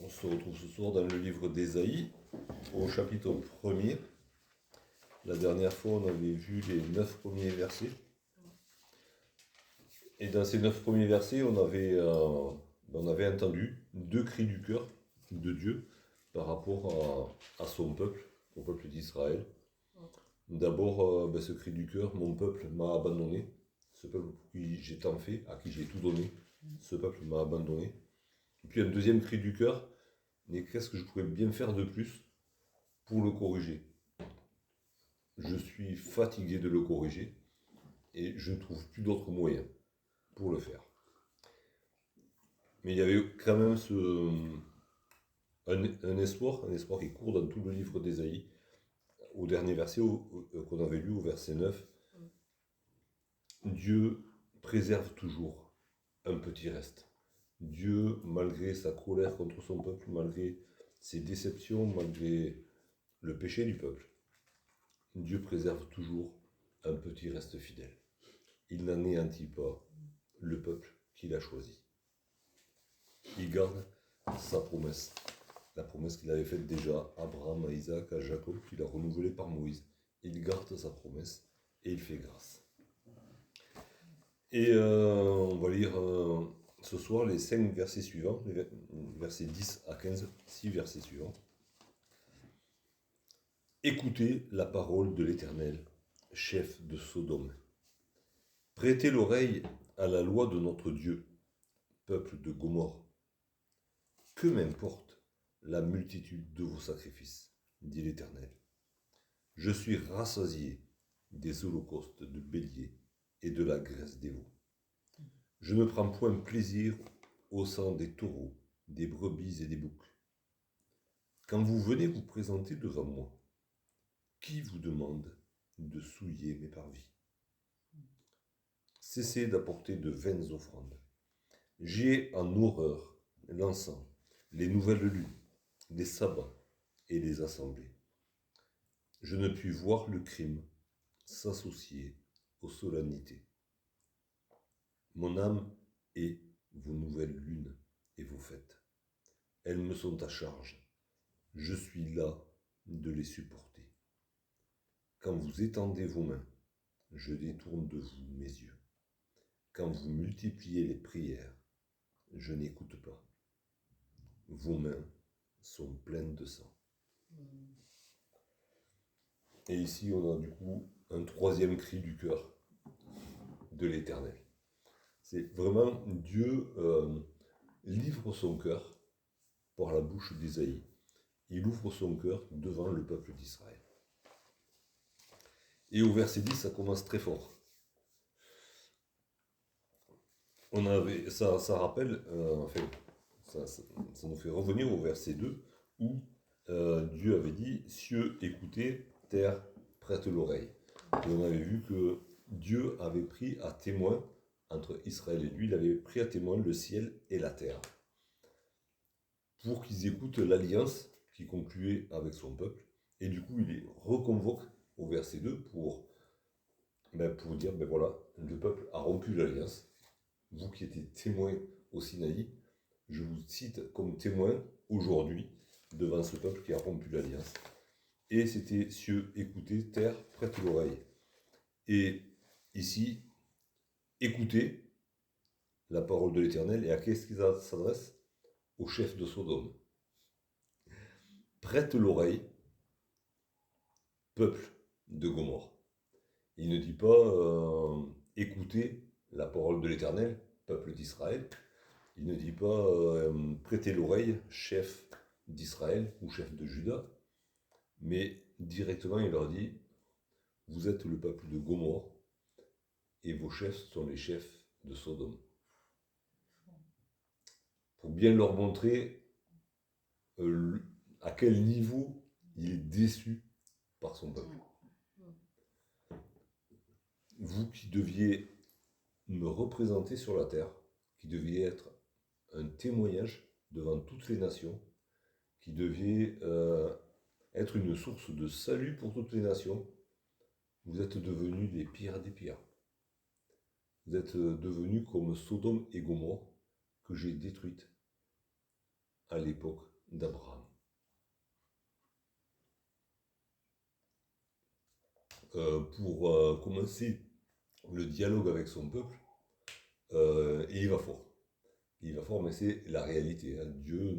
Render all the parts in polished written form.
On se retrouve ce soir dans le livre d'Ésaïe, au chapitre 1er. La dernière fois, on avait vu les 9 premiers versets. Et dans ces 9 premiers versets, on avait entendu 2 cris du cœur de Dieu par rapport à son peuple, au peuple d'Israël. D'abord, ce cri du cœur, mon peuple m'a abandonné, ce peuple pour qui j'ai tant fait, à qui j'ai tout donné, ce peuple m'a abandonné. Et puis un deuxième cri du cœur, mais qu'est-ce que je pourrais bien faire de plus pour le corriger? Je suis fatigué de le corriger et je ne trouve plus d'autres moyens pour le faire. Mais il y avait quand même un espoir qui court dans tout le livre d'Ésaïe, au dernier verset qu'on avait lu, au verset 9. Dieu préserve toujours un petit reste. Dieu, malgré sa colère contre son peuple, malgré ses déceptions, malgré le péché du peuple, Dieu préserve toujours un petit reste fidèle. Il n'anéantit pas le peuple qu'il a choisi. Il garde sa promesse, la promesse qu'il avait faite déjà à Abraham, à Isaac, à Jacob, qu'il a renouvelée par Moïse. Il garde sa promesse et il fait grâce. Et on va lire ce soir les 5 versets suivants, les versets 10 à 15, 6 versets suivants. Écoutez la parole de l'Éternel, chef de Sodome. Prêtez l'oreille à la loi de notre Dieu, peuple de Gomorrhe. Que m'importe la multitude de vos sacrifices, dit l'Éternel. Je suis rassasié des holocaustes de béliers et de la graisse des veaux. Je ne prends point plaisir au sang des taureaux, des brebis et des boucs. Quand vous venez vous présenter devant moi, qui vous demande de souiller mes parvis? Cessez d'apporter de vaines offrandes. J'ai en horreur l'encens, les nouvelles lunes, les sabbats et les assemblées. Je ne puis voir le crime s'associer aux solennités. Mon âme est vos nouvelles lunes et vos fêtes. Elles me sont à charge. Je suis là de les supporter. Quand vous étendez vos mains, je détourne de vous mes yeux. Quand vous multipliez les prières, je n'écoute pas. Vos mains sont pleines de sang. Et ici, on a du coup un troisième cri du cœur de l'Éternel. C'est vraiment Dieu livre son cœur par la bouche d'Ésaïe. Il ouvre son cœur devant le peuple d'Israël. Et au verset 10, ça commence très fort. Ça rappelle, ça nous fait revenir au verset 2 où Dieu avait dit « Cieux, écoutez, terre, prête l'oreille ». Et on avait vu que Dieu avait pris à témoin, entre Israël et lui, il avait pris à témoin le ciel et la terre, pour qu'ils écoutent l'alliance qu'il concluait avec son peuple. Et du coup, il les reconvoque au verset 2 pour dire, voilà, le peuple a rompu l'alliance. Vous qui étiez témoins au Sinaï, je vous cite comme témoin aujourd'hui devant ce peuple qui a rompu l'alliance. Et c'était cieux, écoutez, terre, prête l'oreille. Et ici, écoutez la parole de l'Éternel. Et à qui est-ce qu'il s'adresse? Au chef de Sodome. Prête l'oreille, peuple de Gomorrhe. Il ne dit pas écoutez la parole de l'Éternel, peuple d'Israël. Il ne dit pas prêtez l'oreille, chef d'Israël ou chef de Juda. Mais directement, il leur dit vous êtes le peuple de Gomorrhe et vos chefs sont les chefs de Sodome. Pour bien leur montrer à quel niveau il est déçu par son peuple. Vous qui deviez me représenter sur la terre, qui deviez être un témoignage devant toutes les nations, qui deviez être une source de salut pour toutes les nations, vous êtes devenus les pires des pires. Vous êtes devenus comme Sodome et Gomorrhe que j'ai détruites à l'époque d'Abraham. Pour commencer le dialogue avec son peuple, et il va fort. Il va fort, mais c'est la réalité. Hein. Dieu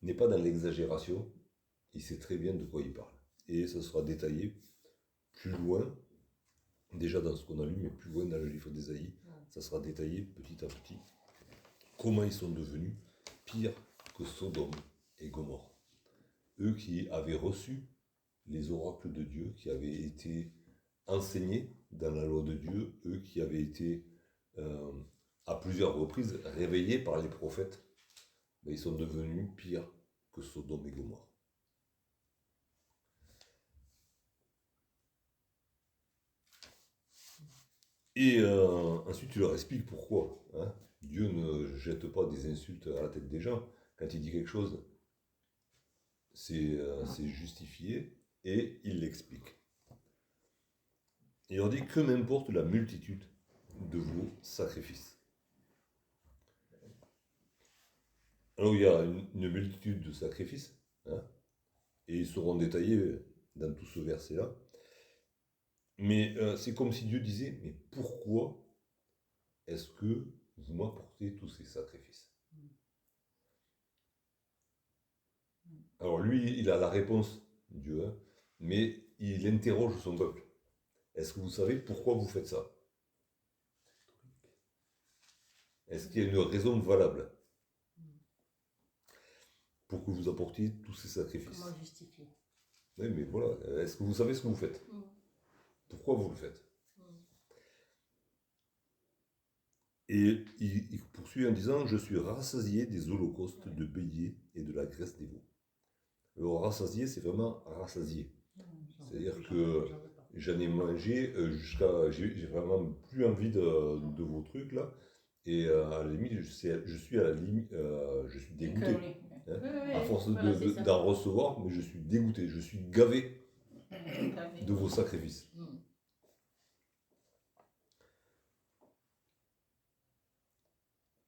n'est pas dans l'exagération, il sait très bien de quoi il parle. Et ça sera détaillé plus loin, déjà dans ce qu'on a lu, mais plus loin dans le livre d'Ésaïe, ça sera détaillé petit à petit, comment ils sont devenus pires que Sodome et Gomorrhe. Eux qui avaient reçu les oracles de Dieu, qui avaient été enseignés dans la loi de Dieu, eux qui avaient été à plusieurs reprises réveillés par les prophètes, ben, ils sont devenus pires que Sodome et Gomorrhe. Et ensuite, tu leur expliques pourquoi. Hein. Dieu ne jette pas des insultes à la tête des gens. Quand il dit quelque chose, c'est justifié et il l'explique. Il leur dit que m'importe la multitude de vos sacrifices. Alors il y a une multitude de sacrifices, hein, et ils seront détaillés dans tout ce verset-là. Mais c'est comme si Dieu disait, mais pourquoi est-ce que vous m'apportez tous ces sacrifices? Alors lui, il a la réponse, Dieu, hein, mais il interroge son peuple. Est-ce que vous savez pourquoi vous faites ça? Est-ce qu'il y a une raison valable pour que vous apportiez tous ces sacrifices? Comment justifier? Oui, mais voilà, est-ce que vous savez ce que vous faites? Pourquoi vous le faites? Et il poursuit en disant, je suis rassasié des holocaustes de béliers et de la graisse des veaux. Alors rassasié, c'est vraiment rassasié. C'est-à-dire que j'en ai mangé jusqu'à... J'ai vraiment plus envie de vos trucs là. Et à la limite, je suis à la limite, je suis dégoûté. Hein, à force d'en recevoir, mais je suis dégoûté, je suis gavé de vos sacrifices.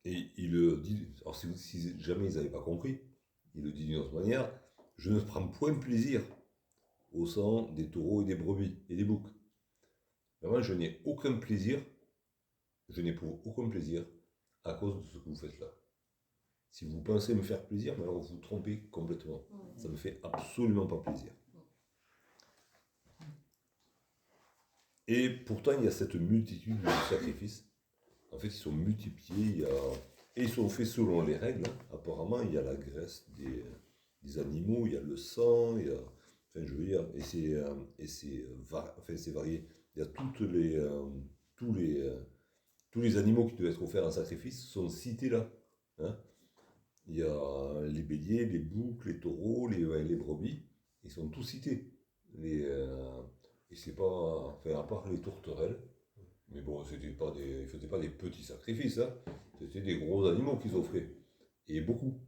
Et il le dit, alors si jamais ils n'avaient pas compris, il le dit d'une autre manière, je ne prends point plaisir au sang des taureaux et des brebis et des boucs. Vraiment, je n'ai aucun plaisir, je n'éprouve aucun plaisir à cause de ce que vous faites là. Si vous pensez me faire plaisir, mais alors vous vous trompez complètement. Ça ne me fait absolument pas plaisir. Et pourtant, il y a cette multitude de sacrifices. En fait, ils sont multipliés, et ils sont faits selon les règles. Apparemment, il y a la graisse des animaux, il y a le sang, il y a... Enfin, je veux dire, et c'est varié. Il y a tous les animaux qui doivent être offerts en sacrifice sont cités là. Hein. Il y a les béliers, les boucs, les taureaux, les brebis, ils sont tous cités. Et c'est pas, enfin, à part les tourterelles, mais bon, ils ne faisaient pas des petits sacrifices, hein. C'était des gros animaux qu'ils offraient. Et beaucoup.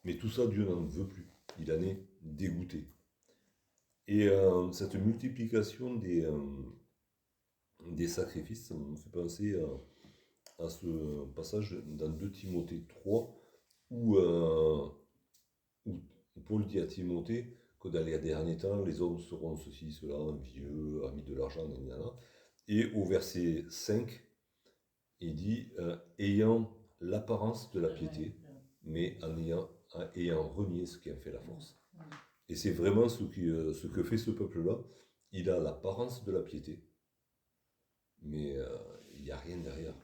Mais tout ça, Dieu n'en veut plus. Il en est dégoûté. Et cette multiplication des sacrifices, ça me fait penser à ce passage dans 2 Timothée 3, où Paul dit à Timothée que dans les derniers temps, les hommes seront ceci, cela, vieux, amis de l'argent, etc. Et au verset 5, il dit ayant l'apparence de la piété, mais ayant renié ce qui a fait la force. Et c'est vraiment ce que fait ce peuple-là. Il a l'apparence de la piété, mais il n'y a rien derrière.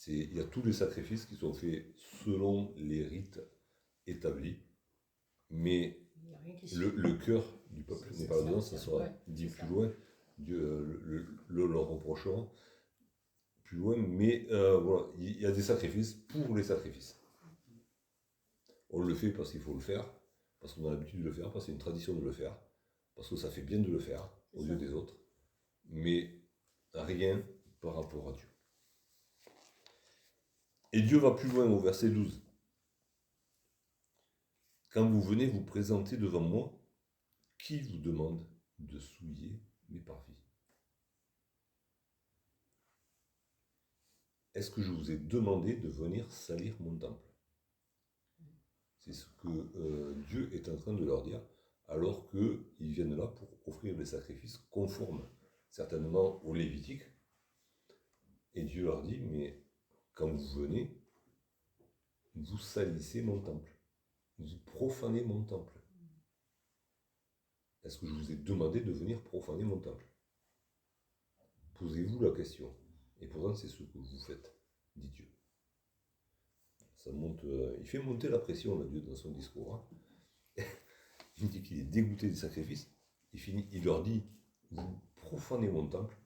Il y a tous les sacrifices qui sont faits selon les rites établis, mais le cœur du peuple n'est pas dedans, ça sera dit plus loin. Dieu le reprochera plus loin, mais voilà, il y a des sacrifices pour les sacrifices. On le fait parce qu'il faut le faire, parce qu'on a l'habitude de le faire, parce que c'est une tradition de le faire, parce que ça fait bien de le faire aux yeux des autres, mais rien par rapport à Dieu. Et Dieu va plus loin au verset 12. Quand vous venez vous présenter devant moi, qui vous demande de souiller mes parvis? Est-ce que je vous ai demandé de venir salir mon temple? C'est ce que Dieu est en train de leur dire, alors qu'ils viennent là pour offrir des sacrifices conformes, certainement au Lévitique. Et Dieu leur dit, mais quand vous venez, vous salissez mon temple, vous profanez mon temple. Est-ce que je vous ai demandé de venir profaner mon temple? Posez-vous la question. Et pourtant, c'est ce que vous faites, dit Dieu. Ça monte, il fait monter la pression, là, Dieu, dans son discours. Hein. Il dit qu'il est dégoûté des sacrifices. Il leur dit, vous profanez mon temple,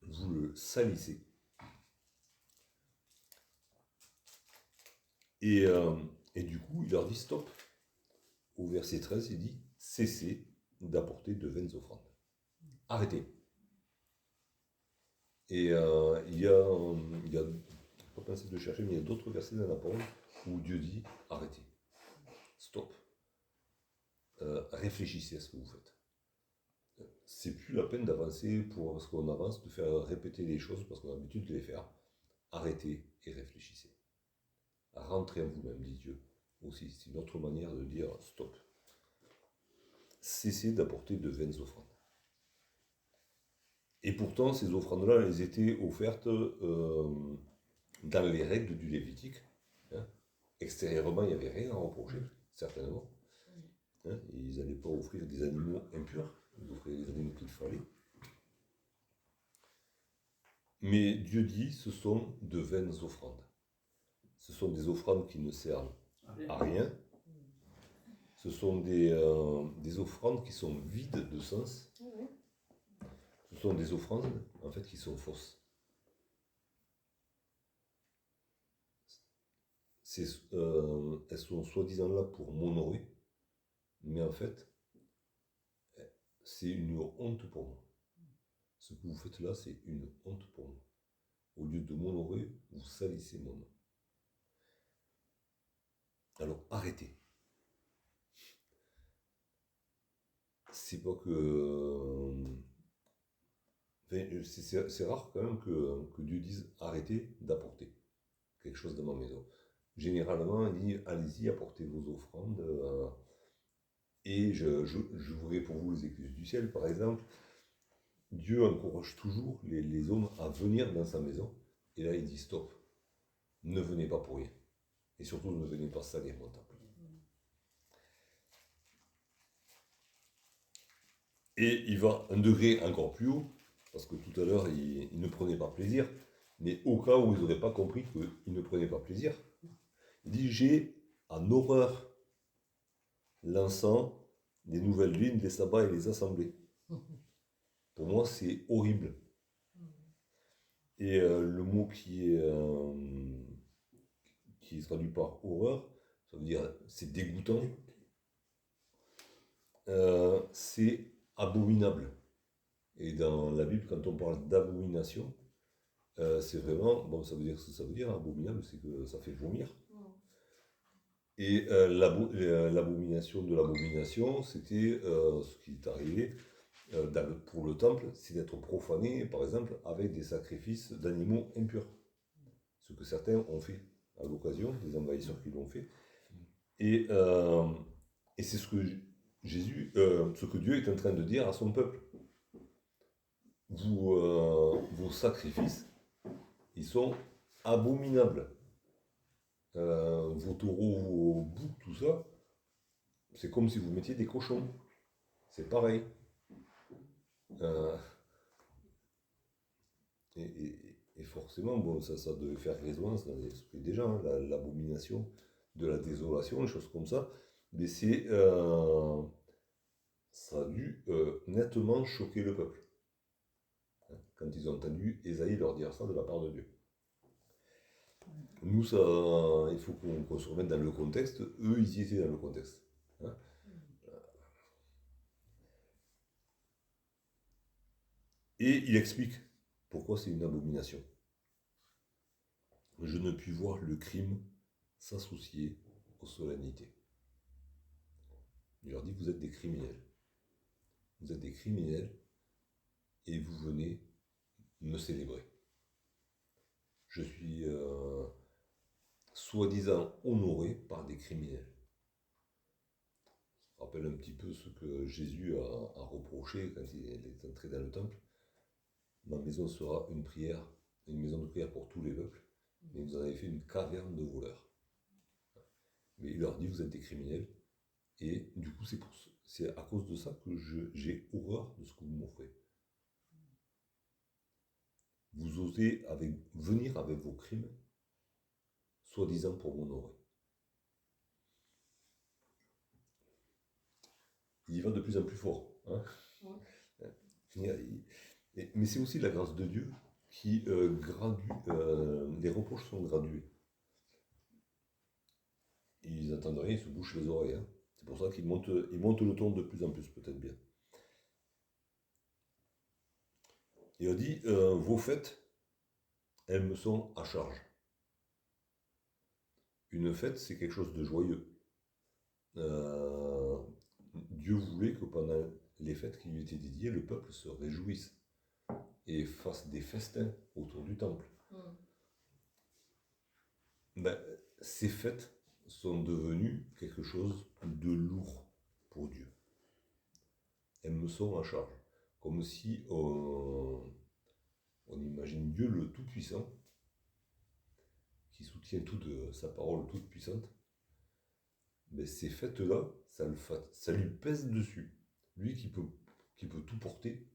vous le salissez. Et du coup, il leur dit stop. Au verset 13, il dit, cessez d'apporter de vaines offrandes. Arrêtez. Et il y a pas penser de chercher, mais il y a d'autres versets dans la parole où Dieu dit, arrêtez. Stop. Réfléchissez à ce que vous faites. C'est plus la peine d'avancer parce qu'on avance, de faire répéter les choses parce qu'on a l'habitude de les faire. Arrêtez et réfléchissez. Rentrez en vous-même, dit Dieu. Aussi, c'est une autre manière de dire stop. Cessez d'apporter de vaines offrandes. Et pourtant, ces offrandes-là, elles étaient offertes dans les règles du Lévitique. Hein. Extérieurement, il n'y avait rien à reprocher, certainement. Hein. Ils n'allaient pas offrir des animaux impurs, ils offraient les animaux qu'il fallait. Mais Dieu dit, ce sont de vaines offrandes. Ce sont des offrandes qui ne servent à rien. Ce sont des offrandes qui sont vides de sens. Ce sont des offrandes, en fait, qui sont fausses. Elles sont soi-disant là pour m'honorer, mais en fait, c'est une honte pour moi. Ce que vous faites là, c'est une honte pour moi. Au lieu de m'honorer, vous salissez mon nom. Alors arrêtez. C'est pas que... c'est rare quand même que Dieu dise arrêtez d'apporter quelque chose dans ma maison. Généralement, il dit allez-y, apportez vos offrandes et j'ouvrirai pour vous les écluses du ciel, par exemple. Dieu encourage toujours les hommes à venir dans sa maison. Et là, il dit stop. Ne venez pas pour rien. Et surtout, ne venez pas salir mon temple. Et il va un degré encore plus haut, parce que tout à l'heure, il ne prenait pas plaisir. Mais au cas où ils n'auraient pas compris qu'il ne prenait pas plaisir, il dit j'ai en horreur l'encens, les nouvelles lunes, les sabbats et les assemblées. Pour moi, c'est horrible. Et le mot qui est traduit par horreur, ça veut dire c'est dégoûtant, c'est abominable. Et dans la Bible, quand on parle d'abomination, c'est vraiment, bon, ça veut dire ce que ça veut dire, abominable, c'est que ça fait vomir. Et l'abomination de l'abomination, c'était ce qui est arrivé pour le temple, c'est d'être profané, par exemple, avec des sacrifices d'animaux impurs. Ce que certains ont fait à l'occasion, des envahisseurs qui l'ont fait. Et c'est ce que ce que Dieu est en train de dire à son peuple. Vos sacrifices, ils sont abominables. Vos taureaux, vos boucs, tout ça, c'est comme si vous mettiez des cochons. C'est pareil. Et forcément, bon, ça devait faire résonance dans l'esprit des gens, hein, l'abomination de la désolation, des choses comme ça. Mais ça a dû nettement choquer le peuple. Hein, quand ils ont entendu Ésaïe leur dire ça de la part de Dieu. Nous, il faut qu'on se remette dans le contexte. Eux, ils y étaient dans le contexte. Hein. Et il explique pourquoi c'est une abomination. Je ne puis voir le crime s'associer aux solennités. Il leur dit, vous êtes des criminels. Vous êtes des criminels et vous venez me célébrer. Je suis soi-disant honoré par des criminels. rappelle un petit peu ce que Jésus a reproché quand il est entré dans le temple. Ma maison sera une maison de prière pour tous les peuples, mais vous en avez fait une caverne de voleurs. Mais il leur dit, vous êtes des criminels, et du coup, c'est à cause de ça que j'ai horreur de ce que vous m'offrez. Vous osez venir avec vos crimes, soi-disant pour m'honorer. Il y va de plus en plus fort. Hein. Mais c'est aussi la grâce de Dieu qui gradue, les reproches sont gradués. Ils n'entendent rien, ils se bouchent les oreilles. Hein. C'est pour ça qu'ils montent le ton de plus en plus, peut-être bien. Et on dit, vos fêtes, elles me sont à charge. Une fête, c'est quelque chose de joyeux. Dieu voulait que pendant les fêtes qui lui étaient dédiées, le peuple se réjouisse et fasse des festins autour du temple. Ben, ces fêtes sont devenues quelque chose de lourd pour Dieu. Elles me sont à charge. Comme si on imagine Dieu le Tout-Puissant, qui soutient toute sa parole toute puissante. Mais ces fêtes-là, ça lui pèse dessus. Lui qui peut tout porter,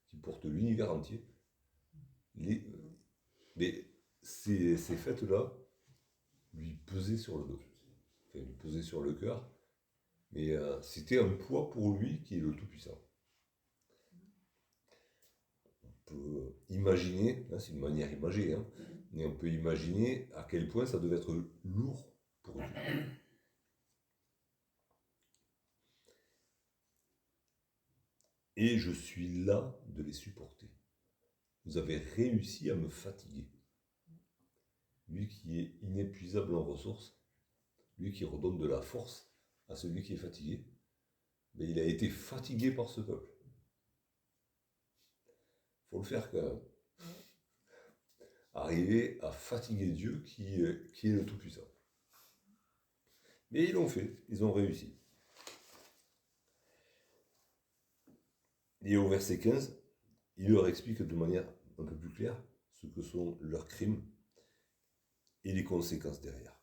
qui porte l'univers entier. Mais ces fêtes-là lui pesaient sur le dos, enfin, lui pesaient sur le cœur. Mais c'était un poids pour lui qui est le Tout-Puissant. On peut imaginer, hein, c'est une manière imagée, hein, mais on peut imaginer à quel point ça devait être lourd pour Dieu. Et je suis là de les supporter. Vous avez réussi à me fatiguer. Lui qui est inépuisable en ressources, lui qui redonne de la force à celui qui est fatigué, mais il a été fatigué par ce peuple. Il faut le faire quand même. Arriver à fatiguer Dieu qui est le Tout-Puissant. Mais ils l'ont fait, ils ont réussi. Et au verset 15, il leur explique de manière un peu plus claire ce que sont leurs crimes et les conséquences derrière.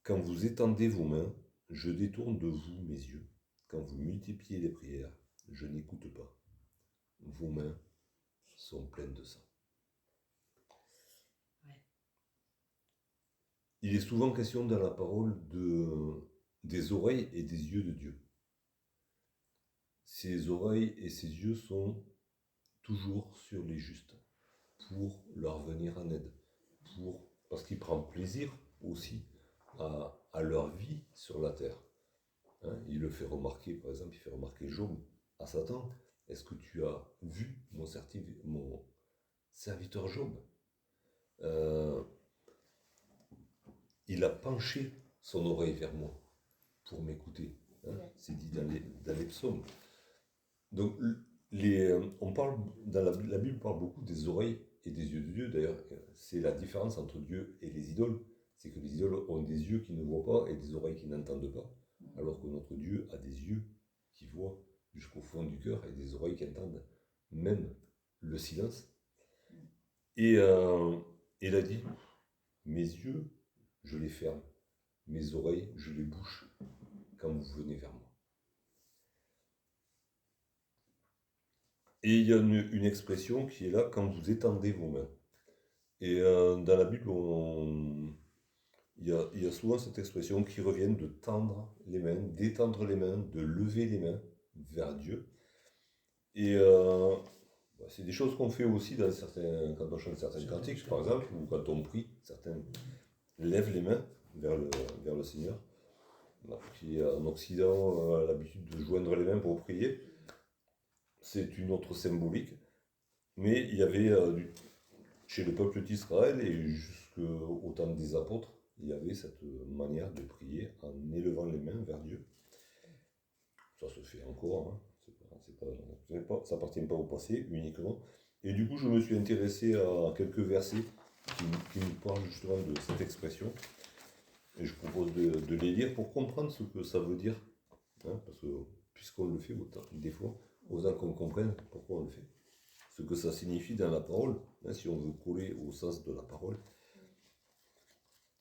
Quand vous étendez vos mains, je détourne de vous mes yeux. Quand vous multipliez les prières, je n'écoute pas. Vos mains sont pleines de sang. Ouais. Il est souvent question dans la parole des oreilles et des yeux de Dieu. Ses oreilles et ses yeux sont toujours sur les justes, pour leur venir en aide, parce qu'il prend plaisir aussi à leur vie sur la terre. Hein, il le fait remarquer, par exemple, il fait remarquer Job à Satan. Est-ce que tu as vu mon serviteur Job? Il a penché son oreille vers moi pour m'écouter. Hein, c'est dit dans les psaumes. Donc, on parle, la Bible parle beaucoup des oreilles et des yeux de Dieu. D'ailleurs, c'est la différence entre Dieu et les idoles. C'est que les idoles ont des yeux qui ne voient pas et des oreilles qui n'entendent pas. Alors que notre Dieu a des yeux qui voient jusqu'au fond du cœur et des oreilles qui entendent même le silence. Et il a dit, mes yeux, je les ferme. Mes oreilles, je les bouche quand vous venez vers moi. Et il y a une expression qui est là, quand vous étendez vos mains. Et dans la Bible, il y a souvent cette expression qui revient de tendre les mains, d'étendre les mains, de lever les mains vers Dieu. Et c'est des choses qu'on fait aussi quand on chante certains cantiques, par exemple, ou quand on prie, certains lèvent les mains vers le Seigneur. Qui en Occident a l'habitude de joindre les mains pour prier. C'est une autre symbolique. Mais il y avait, chez le peuple d'Israël et jusqu'au temps des apôtres, il y avait cette manière de prier en élevant les mains vers Dieu. Ça se fait encore, hein. Ça n'appartient pas au passé uniquement. Et du coup, je me suis intéressé à quelques versets qui nous parlent justement de cette expression. Et je propose de les lire pour comprendre ce que ça veut dire. Hein, parce que puisqu'on le fait autant, des fois, autant qu'on comprenne pourquoi on le fait. Ce que ça signifie dans la parole, hein, si on veut coller au sens de la parole.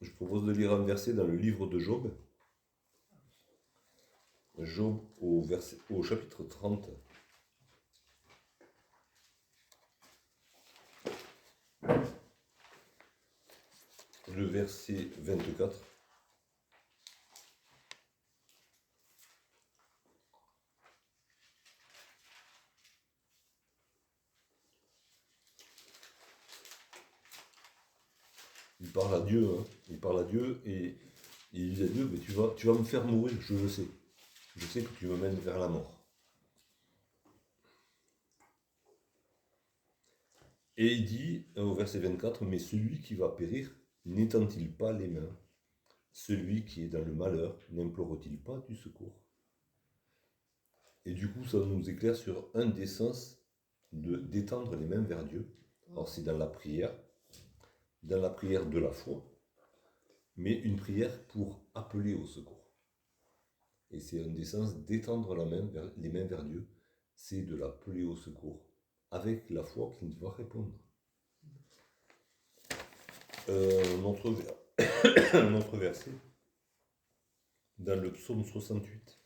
Je propose de lire un verset dans le livre de Job. Job au chapitre 30. Le verset 24. Il parle à Dieu, hein. Il parle à Dieu et il dit à Dieu, mais tu vas me faire mourir, je le sais. Je sais que tu me mènes vers la mort. Et il dit au verset 24, mais celui qui va périr, n'étend-il pas les mains? Celui qui est dans le malheur, n'implore-t-il pas du secours? Et du coup, ça nous éclaire sur un des sens d'étendre les mains vers Dieu. Alors c'est dans la prière de la foi, mais une prière pour appeler au secours. Et c'est un des sens d'étendre les mains vers Dieu, c'est de l'appeler au secours, avec la foi qu'il va répondre. Un autre verset, dans le psaume 68.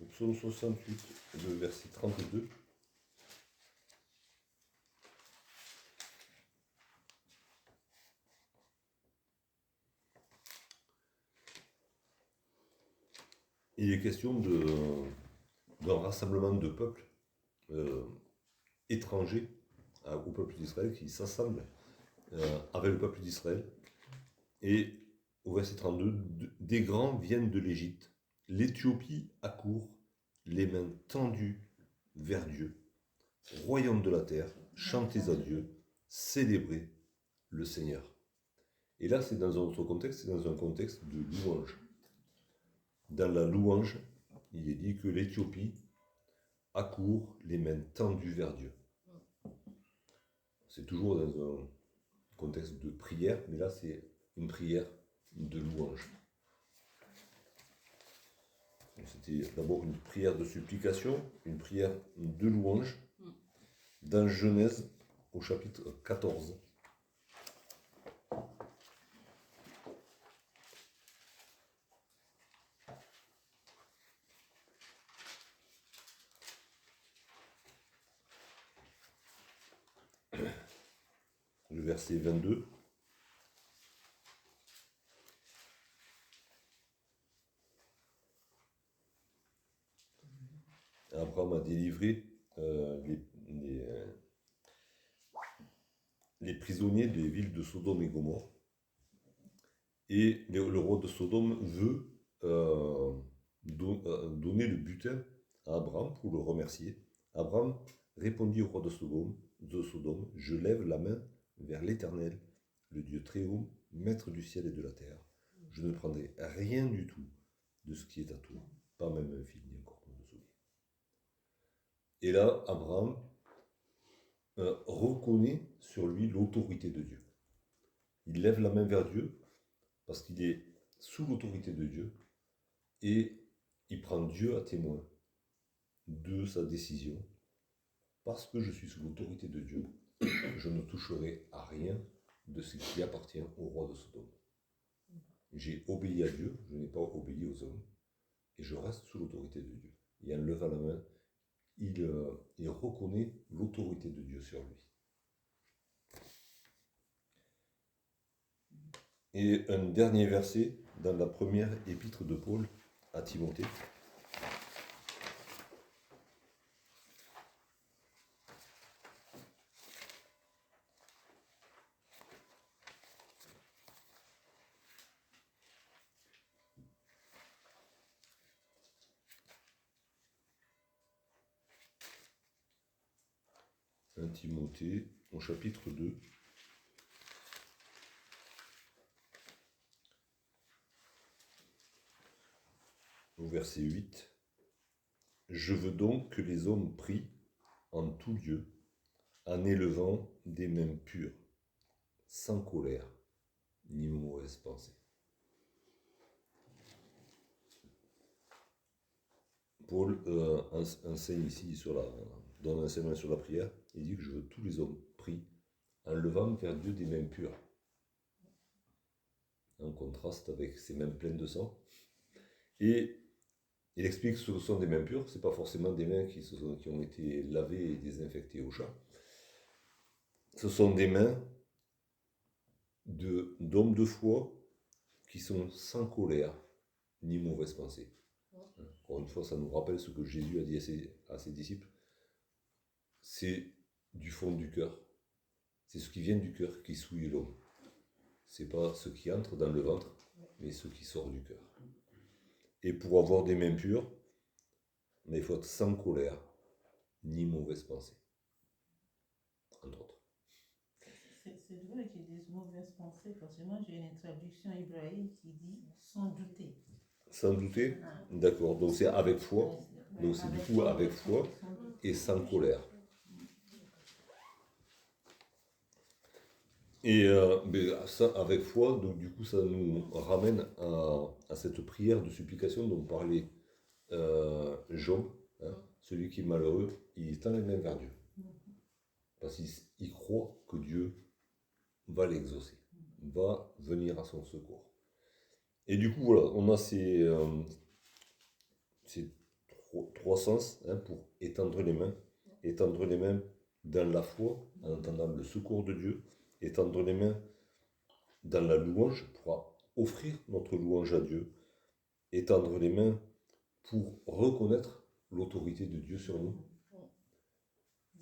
Au psaume 68, le verset 32. Il est question d'un rassemblement de peuples étrangers au peuple d'Israël qui s'assemblent avec le peuple d'Israël. Et au verset 32, des grands viennent de l'Égypte, l'Éthiopie accourt, les mains tendues vers Dieu. Royaume de la terre, chantez à Dieu, célébrez le Seigneur. Et là, c'est dans un autre contexte, c'est dans un contexte de louange. Dans la louange, il est dit que l'Éthiopie accourt, les mains tendues vers Dieu. C'est toujours dans un contexte de prière, mais là, c'est une prière de louange. C'était d'abord une prière de supplication, une prière de louange, dans Genèse au chapitre 14. Le verset 22. Abraham a délivré les prisonniers des villes de Sodome et Gomorrhe. Et le roi de Sodome veut donner le butin à Abraham pour le remercier. Abraham répondit au roi de Sodome, je lève la main vers l'Éternel, le Dieu très haut, maître du ciel et de la terre. Je ne prendrai rien du tout de ce qui est à toi, pas même un fil ni un cordon de soulier. Et là, Abraham reconnaît sur lui l'autorité de Dieu. Il lève la main vers Dieu parce qu'il est sous l'autorité de Dieu et il prend Dieu à témoin de sa décision. Parce que je suis sous l'autorité de Dieu, je ne toucherai à rien de ce qui appartient au roi de Sodome. J'ai obéi à Dieu, je n'ai pas obéi aux hommes, et je reste sous l'autorité de Dieu. Et en levant la main, il reconnaît l'autorité de Dieu sur lui. Et un dernier verset dans la première épître de Paul à Timothée. Un Timothée au chapitre 2, au verset 8. Je veux donc que les hommes prient en tout lieu, en élevant des mains pures, sans colère, ni mauvaise pensée. Paul enseigne ici, donne un enseignement sur la prière. Il dit que je veux que tous les hommes prient en levant vers Dieu des mains pures. En contraste avec ces mains pleines de sang. Et il explique que ce sont des mains pures, ce n'est pas forcément des mains qui ont été lavées et désinfectées au chat. Ce sont des mains d'hommes de foi qui sont sans colère ni mauvaise pensée. Encore une fois, ça nous rappelle ce que Jésus a dit à ses disciples. C'est du fond du cœur. C'est ce qui vient du cœur qui souille l'homme. Ce n'est pas ce qui entre dans le ventre, mais ce qui sort du cœur. Et pour avoir des mains pures, il faut être sans colère ni mauvaise pensée. Entre autres. C'est vrai qu'ils disent mauvaise pensée, parce que moi j'ai une traduction hébraïque qui dit sans douter. Sans douter. D'accord, donc c'est avec foi. Donc c'est du coup avec foi et sans colère. Et ça, avec foi, donc du coup ça nous ramène à cette prière de supplication dont parlait Job, hein, celui qui est malheureux, il tend les mains vers Dieu. Parce qu'il croit que Dieu va l'exaucer, va venir à son secours. Et du coup, voilà, on a ces trois sens, hein, pour étendre les mains. Étendre les mains dans la foi, en entendant le secours de Dieu. Étendre les mains dans la louange, pour offrir notre louange à Dieu. Étendre les mains pour reconnaître l'autorité de Dieu sur nous.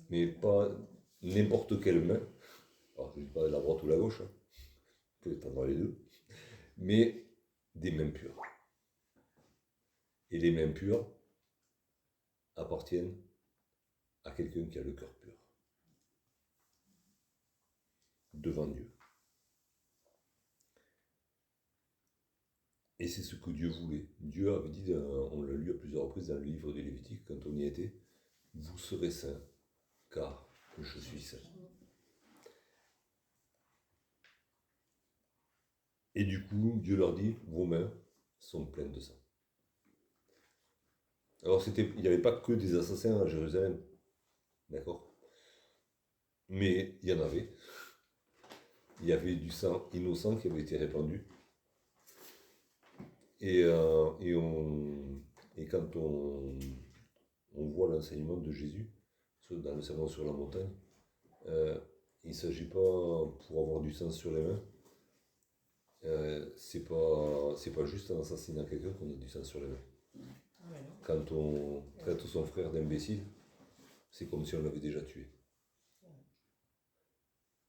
Mais pas n'importe quelle main. Alors, je ne dis pas la droite ou la gauche, hein. On peut étendre les deux. Mais des mains pures. Et les mains pures appartiennent à quelqu'un qui a le cœur pur. Devant Dieu. Et c'est ce que Dieu voulait. Dieu avait dit, on l'a lu à plusieurs reprises dans le livre des Lévitique, quand on y était, vous serez saints, car je suis saint. Et du coup, Dieu leur dit, vos mains sont pleines de sang. Alors, il n'y avait pas que des assassins à Jérusalem, d'accord? Mais il y en avait. Il y avait du sang innocent qui avait été répandu. Et quand on voit l'enseignement de Jésus dans le sermon sur la montagne, il ne s'agit pas, pour avoir du sang sur les mains, c'est pas juste en assassinant quelqu'un qu'on a du sang sur les mains. Quand on traite son frère d'imbécile, c'est comme si on l'avait déjà tué.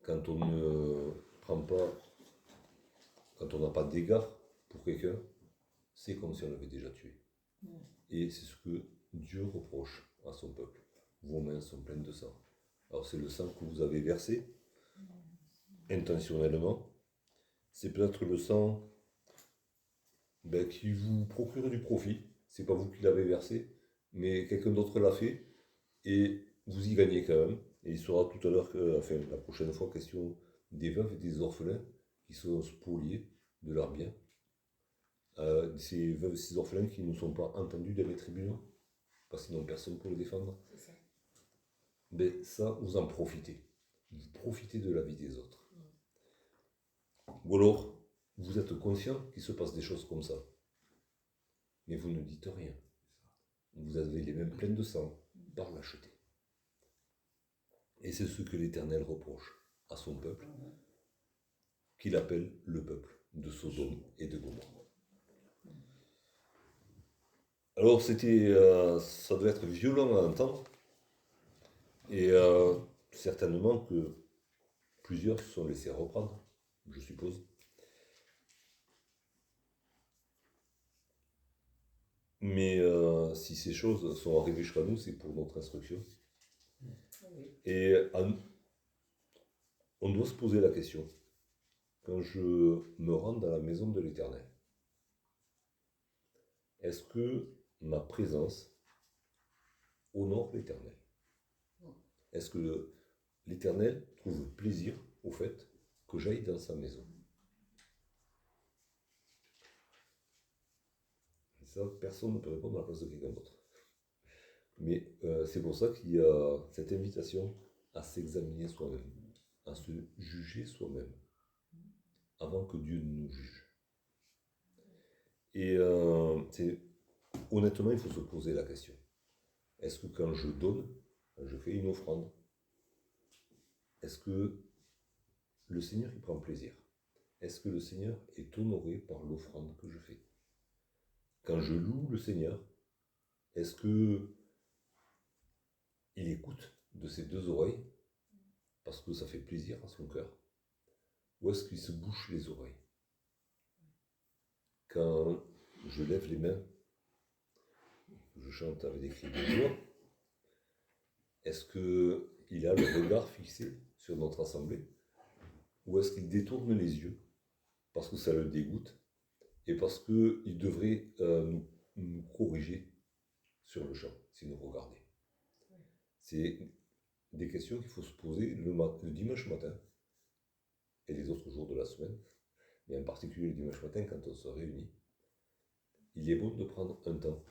Quand on ne prend pas, quand on n'a pas d'égard pour quelqu'un, c'est comme si on l'avait déjà tué. Et c'est ce que Dieu reproche à son peuple. Vos mains sont pleines de sang. Alors c'est le sang que vous avez versé, intentionnellement. C'est peut-être le sang qui vous procure du profit. C'est pas vous qui l'avez versé, mais quelqu'un d'autre l'a fait, et vous y gagnez quand même. Et il sera tout à l'heure, la prochaine fois, question des veuves et des orphelins qui sont spoliés de leurs biens. Ces veuves et ces orphelins qui ne sont pas entendus dans les tribunaux, parce qu'ils n'ont personne pour les défendre. C'est ça. Mais ça, vous en profitez. Vous profitez de la vie des autres. Ou alors, vous êtes conscient qu'il se passe des choses comme ça, mais vous ne dites rien. Vous avez les mains pleines de sang, par lâcheté. Et c'est ce que l'Éternel reproche à son peuple, qu'il appelle le peuple de Sodome et de Gomorrhe. Alors ça devait être violent à entendre, et certainement que plusieurs se sont laissés reprendre, je suppose. Mais si ces choses sont arrivées jusqu'à nous, c'est pour notre instruction. Et on doit se poser la question, quand je me rends dans la maison de l'Éternel, est-ce que ma présence honore l'Éternel? Est-ce que l'Éternel trouve plaisir au fait que j'aille dans sa maison? Et ça, personne ne peut répondre à la place de quelqu'un d'autre. Mais c'est pour ça qu'il y a cette invitation à s'examiner soi-même, à se juger soi-même, avant que Dieu ne nous juge. Et honnêtement, il faut se poser la question. Est-ce que quand je donne, quand je fais une offrande, est-ce que le Seigneur y prend plaisir? Est-ce que le Seigneur est honoré par l'offrande que je fais? Quand je loue le Seigneur, est-ce que il écoute de ses deux oreilles parce que ça fait plaisir à son cœur? Ou est-ce qu'il se bouche les oreilles? Quand je lève les mains, je chante avec des cris de joie, est-ce qu'il a le regard fixé sur notre assemblée? Ou est-ce qu'il détourne les yeux parce que ça le dégoûte et parce qu'il devrait nous corriger sur le champ s'il nous regardait? C'est des questions qu'il faut se poser le dimanche matin et les autres jours de la semaine, mais en particulier le dimanche matin quand on se réunit. Il est bon de prendre un temps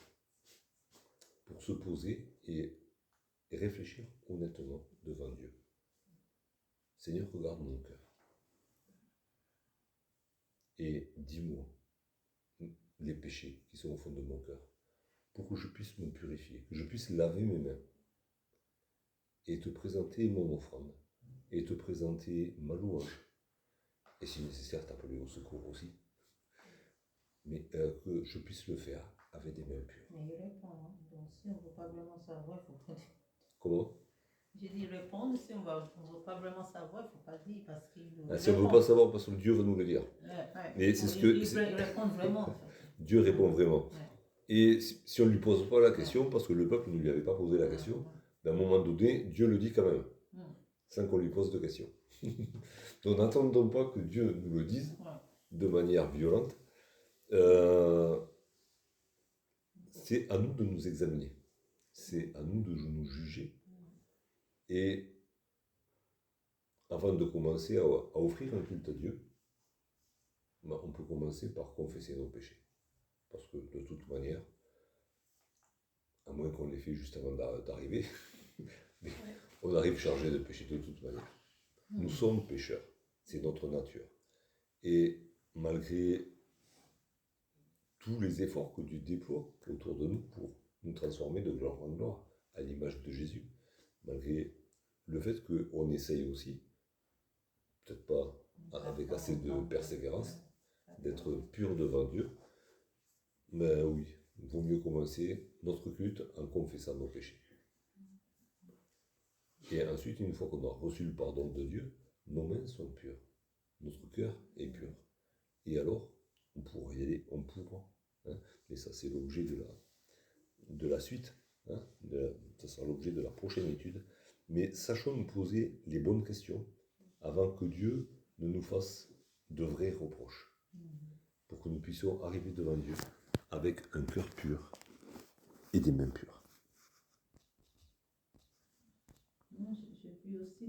pour se poser et réfléchir honnêtement devant Dieu. Seigneur, regarde mon cœur. Et dis-moi les péchés qui sont au fond de mon cœur, pour que je puisse me purifier, que je puisse laver mes mains, et te présenter mon offrande, et te présenter ma louange, et si nécessaire t'appeler au secours aussi, mais que je puisse le faire avec des mains pures. Mais il répond, hein. Donc si on ne veut pas vraiment savoir, il ne faut pas dire. Comment? J'ai dit répondre, si on ne veut pas vraiment savoir, il ne faut pas dire parce qu'il si on ne veut pas savoir, parce que Dieu va nous le dire. Mais c'est ce que il répond vraiment. En fait. Dieu répond vraiment. Et si on ne lui pose pas la question, parce que le peuple ne lui avait pas posé la question, à un moment donné, Dieu le dit quand même, sans qu'on lui pose de questions. Donc n'attendons pas que Dieu nous le dise de manière violente. C'est à nous de nous examiner. C'est à nous de nous juger. Et avant de commencer à offrir un culte à Dieu, on peut commencer par confesser nos péchés. Parce que de toute manière, à moins qu'on les fait juste avant d'arriver, on arrive chargé de péché de toute manière. Nous sommes pécheurs, c'est notre nature. Et malgré tous les efforts que Dieu déploie autour de nous pour nous transformer de gloire en gloire à l'image de Jésus, malgré le fait qu'on essaye aussi, peut-être pas avec assez de persévérance, d'être pur devant Dieu, mais oui, il vaut mieux commencer notre culte en confessant nos péchés. Et ensuite, une fois qu'on a reçu le pardon de Dieu, nos mains sont pures, notre cœur est pur. Et alors, on pourra y aller, on pourra. Mais ça, c'est l'objet de la suite. Ça sera l'objet de la prochaine étude. Mais sachons nous poser les bonnes questions avant que Dieu ne nous fasse de vrais reproches. Pour que nous puissions arriver devant Dieu avec un cœur pur et des mains pures. J'ai vu aussi